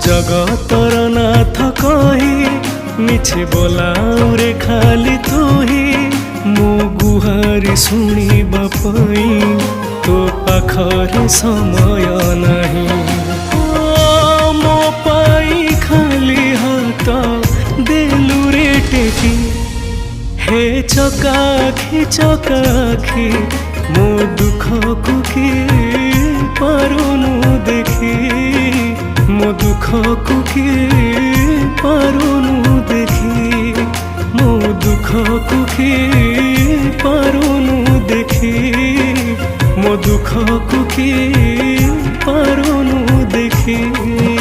जगतर नाथ कही मिछे बोलाऊ रे खाली तुही मो गुहारी शुणिबा पई तो पाखरे समय नाही मो पाई खाली हाथ देलु रे टेकी हे चकाखी मो दुख को किए पारुनु देखी मो दुख को किए पारुनु देखी मो दुख को किए पारुनु देखी मो दुख को किए पारुनु देखी।